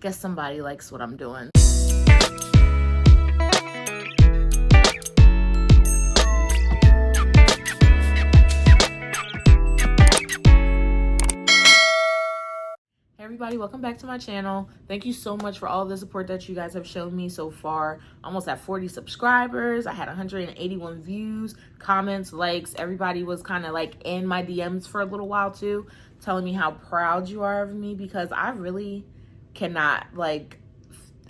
guess somebody likes what I'm doing. Everybody, welcome back to my channel. Thank you so much for all the support that you guys have shown me so far. Almost at 40 subscribers. I had 181 views, comments, likes. Everybody was kind of like in my DMs for a little while too, telling me how proud you are of me, because I really cannot like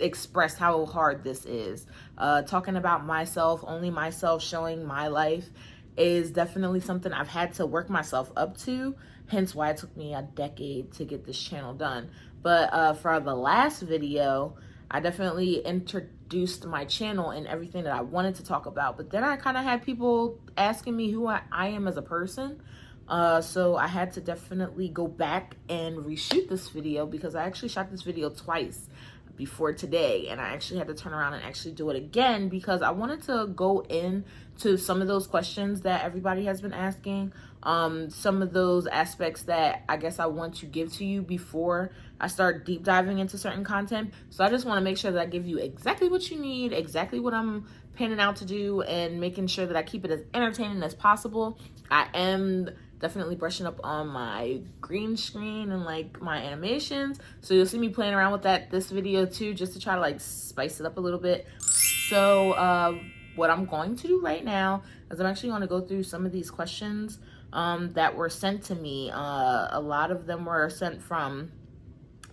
express how hard this is. Talking about myself, only myself, showing my life is definitely something I've had to work myself up to, hence why it took me a decade to get this channel done. But for the last video, I definitely introduced my channel and everything that I wanted to talk about, but then I kind of had people asking me who I am as a person. So I had to definitely go back and reshoot this video, because I actually shot this video twice before today, and I actually had to turn around and actually do it again, because I wanted to go into some of those questions that everybody has been asking, some of those aspects that I guess I want to give to you before I start deep diving into certain content. So I just want to make sure that I give you exactly what you need, exactly what I'm panning out to do, and making sure that I keep it as entertaining as possible. I am definitely brushing up on my green screen and like my animations, so you'll see me playing around with that this video too, just to try to like spice it up a little bit. So what I'm going to do right now is I'm actually going to go through some of these questions that were sent to me. A lot of them were sent from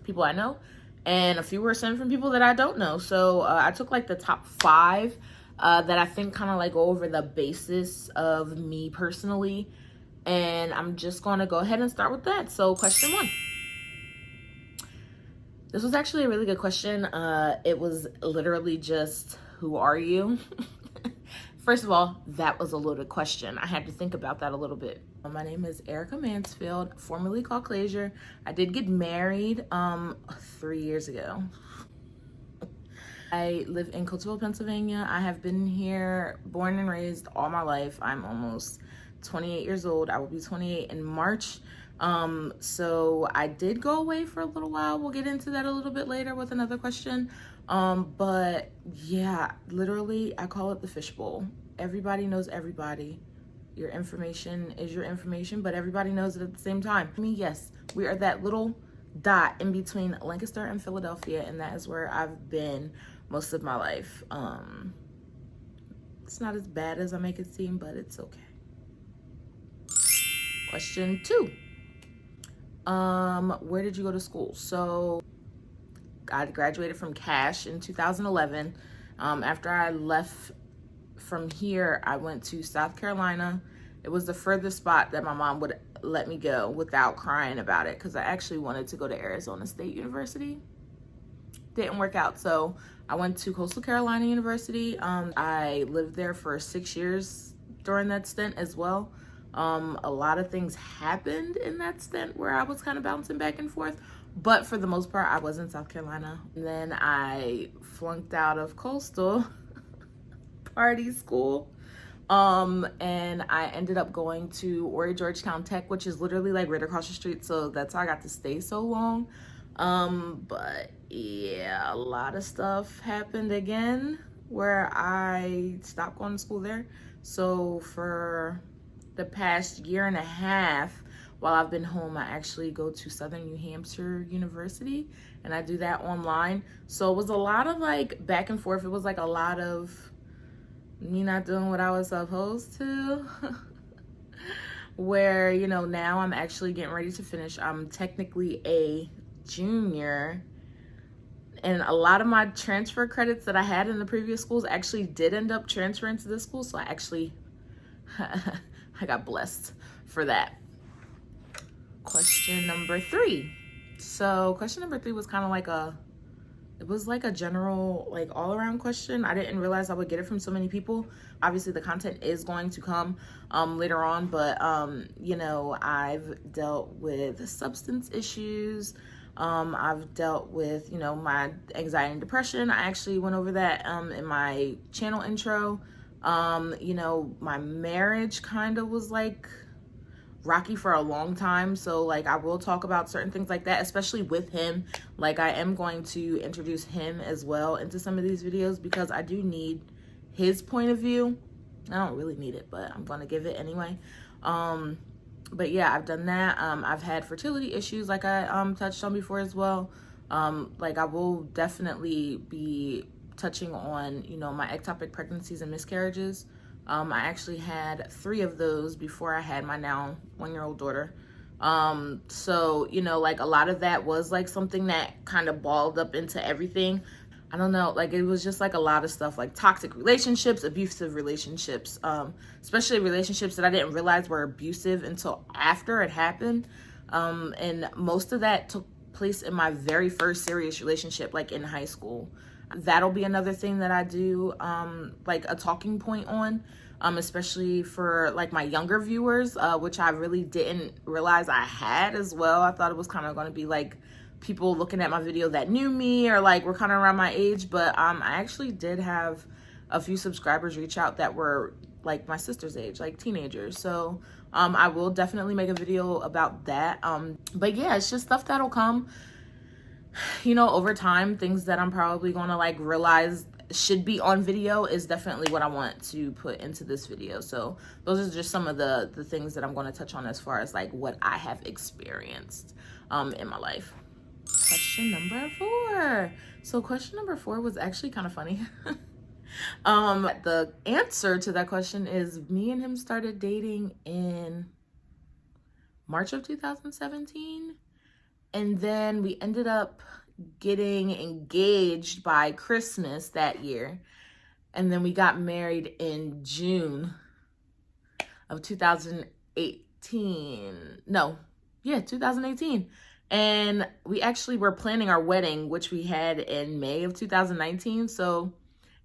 people I know, and a few were sent from people that I don't know. So I took like the top 5 that I think kind of like go over the basis of me personally, and I'm just going to go ahead and start with that. So question 1. This was actually a really good question. It was literally just, who are you? First of all, that was a loaded question. I had to think about that a little bit. My name is Erica Mansfield, formerly called Clasure. I did get married 3 years ago. I live in Coatesville, Pennsylvania. I have been here, born and raised all my life. I'm almost 28 years old. I will be 28 in March. So I did go away for a little while. We'll get into that a little bit later with another question. But yeah, literally I call it the fishbowl. Everybody knows everybody. Your information is your information, but everybody knows it at the same time. I mean, yes, we are that little dot in between Lancaster and Philadelphia, and that is where I've been most of my life. It's not as bad as I make it seem, but it's okay. Question 2. Where did you go to school? So I graduated from Cash in 2011. After I left from here, I went to South Carolina. It was the furthest spot that my mom would let me go without crying about it, because I actually wanted to go to Arizona State University. Didn't work out, so I went to Coastal Carolina University. I lived there for 6 years during that stint as well. A lot of things happened in that stint where I was kind of bouncing back and forth, but for the most part, I was in South Carolina. And then I flunked out of Coastal party school, and I ended up going to Horry Georgetown Tech, which is literally like right across the street, so that's how I got to stay so long. But yeah, a lot of stuff happened again where I stopped going to school there. So for the past year and a half, while I've been home, I actually go to Southern New Hampshire University, and I do that online. So it was a lot of like back and forth. It was like a lot of me not doing what I was supposed to. Where, you know, now I'm actually getting ready to finish. I'm technically a junior, and a lot of my transfer credits that I had in the previous schools actually did end up transferring to this school. So I actually I got blessed for that. Question number 3. So question number 3 was kind of like it was like a general, like all around question. I didn't realize I would get it from so many people. Obviously the content is going to come later on, but you know, I've dealt with substance issues. I've dealt with, you know, my anxiety and depression. I actually went over that in my channel intro. You know, my marriage kind of was like rocky for a long time. So like I will talk about certain things like that, especially with him. Like I am going to introduce him as well into some of these videos because I do need his point of view. I don't really need it, but I'm gonna give it anyway. But yeah, I've done that. I've had fertility issues like I touched on before as well. Like I will definitely be touching on, you know, my ectopic pregnancies and miscarriages. I actually had 3 of those before I had my now 1-year-old daughter. So, you know, like a lot of that was like something that kind of balled up into everything. I don't know, like it was just like a lot of stuff, like toxic relationships, abusive relationships, especially relationships that I didn't realize were abusive until after it happened. And most of that took place in my very first serious relationship, like in high school. That'll be another thing that I do, like a talking point on, especially for like my younger viewers, which I really didn't realize I had as well. I thought it was kind of going to be like people looking at my video that knew me or like were kind of around my age, but I actually did have a few subscribers reach out that were like my sister's age, like teenagers. So I will definitely make a video about that. But yeah, it's just stuff that'll come, you know, over time. Things that I'm probably gonna like realize should be on video is definitely what I want to put into this video. So those are just some of the things that I'm going to touch on as far as like what I have experienced in my life. Question number 4. So question number 4 was actually kind of funny. The answer to that question is me and him started dating in March of 2017. And then we ended up getting engaged by Christmas that year. And then we got married in June of 2018. 2018. And we actually were planning our wedding, which we had in May of 2019. So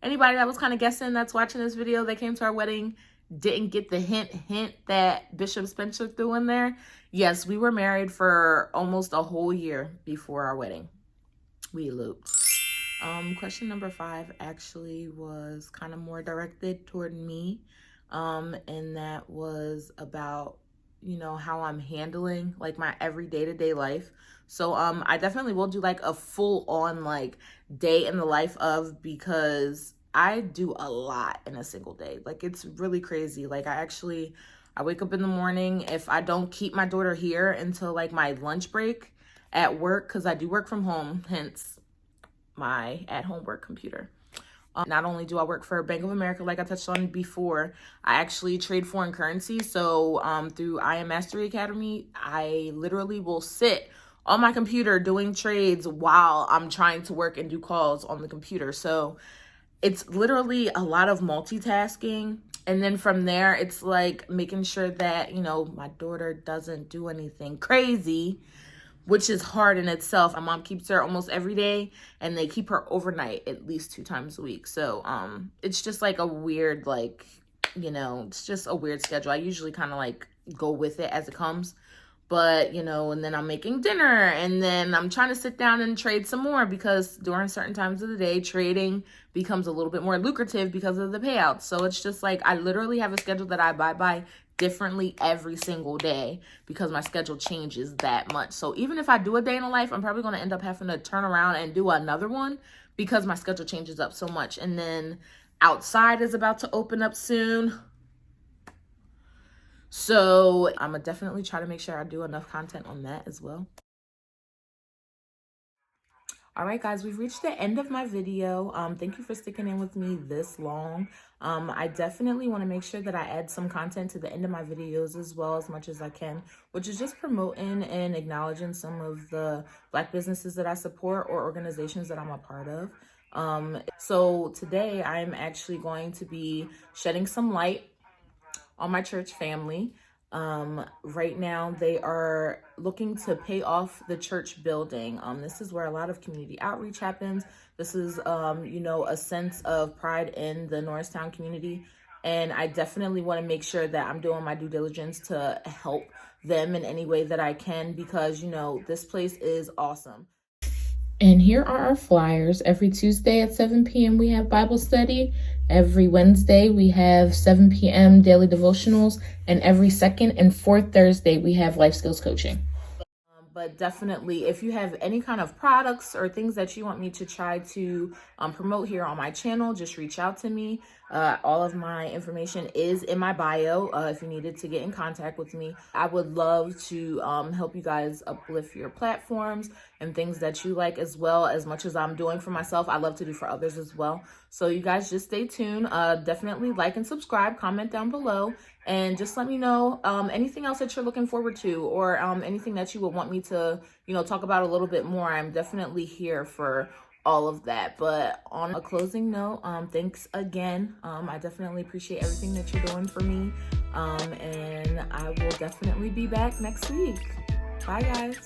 anybody that was kind of guessing that's watching this video, that came to our wedding, didn't get the hint that Bishop Spencer threw in there. Yes, we were married for almost a whole year before our wedding. We eloped. Question number 5 actually was kind of more directed toward me. And that was about, you know, how I'm handling like my every day-to-day life. So I definitely will do like a full on like day in the life of, because I do a lot in a single day. Like it's really crazy. Like I wake up in the morning. If I don't keep my daughter here until like my lunch break at work, because I do work from home, hence my at-home work computer. Not only do I work for Bank of America, like I touched on before, I actually trade foreign currency. So through I Am Mastery Academy, I literally will sit on my computer doing trades while I'm trying to work and do calls on the computer. So it's literally a lot of multitasking. And then from there, it's like making sure that, you know, my daughter doesn't do anything crazy, which is hard in itself. My mom keeps her almost every day, and they keep her overnight at least 2 times a week. So it's just like a weird, like, you know, it's just a weird schedule. I usually kind of like go with it as it comes. But, you know, and then I'm making dinner, and then I'm trying to sit down and trade some more, because during certain times of the day, trading becomes a little bit more lucrative because of the payouts. So it's just like I literally have a schedule that I abide by differently every single day, because my schedule changes that much. So even if I do a day in a life, I'm probably going to end up having to turn around and do another one, because my schedule changes up so much. And then outside is about to open up soon. So I'm gonna definitely try to make sure I do enough content on that as well. All right, guys, we've reached the end of my video. Thank you for sticking in with me this long. I definitely want to make sure that I add some content to the end of my videos as well, as much as I can, which is just promoting and acknowledging some of the Black businesses that I support or organizations that I'm a part of. So today I'm actually going to be shedding some light on my church family. Right now they are looking to pay off the church building. This is where a lot of community outreach happens. This is, you know, a sense of pride in the Norristown community. And I definitely want to make sure that I'm doing my due diligence to help them in any way that I can, because, you know, this place is awesome. And here are our flyers. Every Tuesday at 7 p.m. we have Bible study. Every Wednesday we have 7 p.m. daily devotionals. And every second and fourth Thursday we have life skills coaching. But definitely, if you have any kind of products or things that you want me to try to promote here on my channel, just reach out to me. All of my information is in my bio if you needed to get in contact with me. I would love to help you guys uplift your platforms and things that you like, as much as I'm doing for myself. I love to do for others as well. So you guys just stay tuned. Definitely like and subscribe, comment down below, and just let me know anything else that you're looking forward to, or anything that you would want me to, talk about a little bit more. I'm definitely here for all of that. But on a closing note, thanks again. I definitely appreciate everything that you're doing for me. And I will definitely be back next week. Bye, guys.